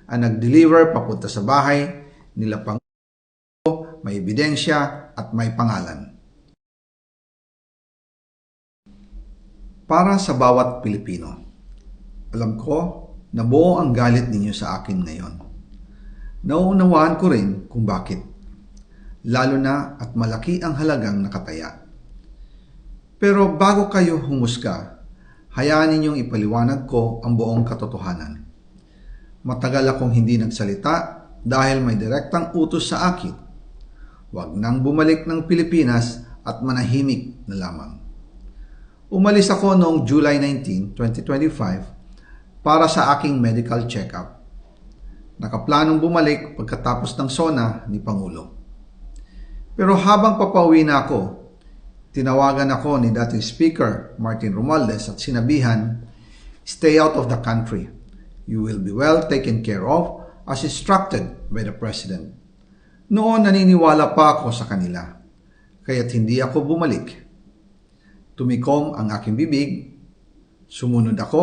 ang nag-deliver papunta sa bahay nila Pangulo, may ebidensya at may pangalan. Para sa bawat Pilipino, alam ko na buo ang galit ninyo sa akin ngayon. Nauunawaan ko rin kung bakit, lalo na at malaki ang halagang nakataya. Pero bago kayo humusga, hayaan ninyong ipaliwanag ko ang buong katotohanan. Matagal akong hindi nagsalita dahil may direktang utos sa akin. Huwag nang bumalik ng Pilipinas at manahimik na lamang. Umalis ako noong July 19, 2025 para sa aking medical check-up. Nakaplanong bumalik pagkatapos ng SONA ni Pangulo. Pero habang papauwi na ako, tinawagan ako ni dating Speaker Martin Romualdez at sinabihan, "Stay out of the country. You will be well taken care of as instructed by the President." Noon naniniwala pa ako sa kanila, kaya't hindi ako bumalik. Tumikom ang aking bibig, sumunod ako,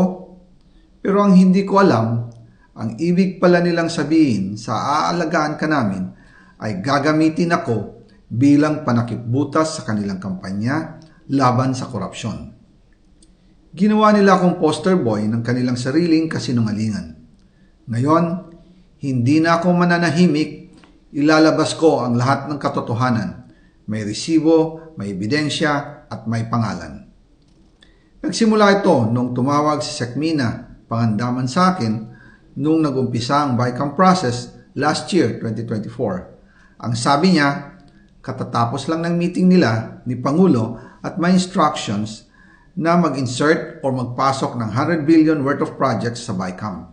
pero ang hindi ko alam, ang ibig pala nilang sabihin sa aalagaan ka namin ay gagamitin ako bilang panakipbutas sa kanilang kampanya laban sa korupsyon. Ginawa nila akong poster boy ng kanilang sariling kasinungalingan. Ngayon, hindi na ako mananahimik, ilalabas ko ang lahat ng katotohanan. May resibo, may ebidensya, at may pangalan. Nagsimula ito nung tumawag si Sekmina Pangandaman sa akin nung nagumpisa ang BICAM process last year, 2024. Ang sabi niya, katatapos lang ng meeting nila ni Pangulo at may instructions na mag-insert o magpasok ng 100 billion worth of projects sa BICAM.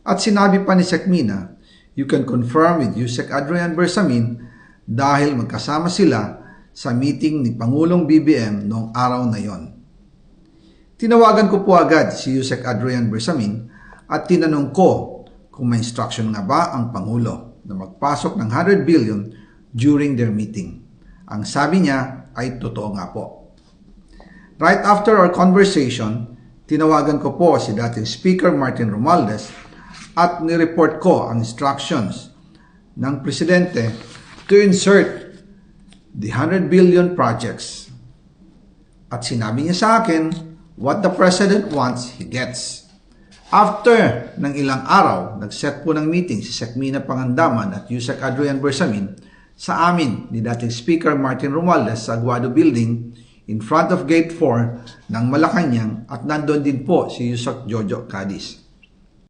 At sinabi pa ni Sekmina, you can confirm with Yusek Adrian Bersamin dahil magkasama sila sa meeting ni Pangulong BBM noong araw na yon. Tinawagan ko po agad si Yusek Adrian Bersamin at tinanong ko kung may instruction nga ba ang Pangulo na magpasok ng 100 billion during their meeting. Ang sabi niya ay totoo nga po. Right after our conversation, tinawagan ko po si dating Speaker Martin Romualdez at nireport ko ang instructions ng Presidente to insert the 100 billion projects. At sinabi niya sa akin, what the President wants, he gets. After ng ilang araw, nag-set po ng meeting si Sekmina Pangandaman at Yusek Adrian Bersamin sa amin ni dating Speaker Martin Romualdez sa Aguado Building in front of Gate 4 ng Malacanang at nandun din po si Yusek Jojo Cadiz.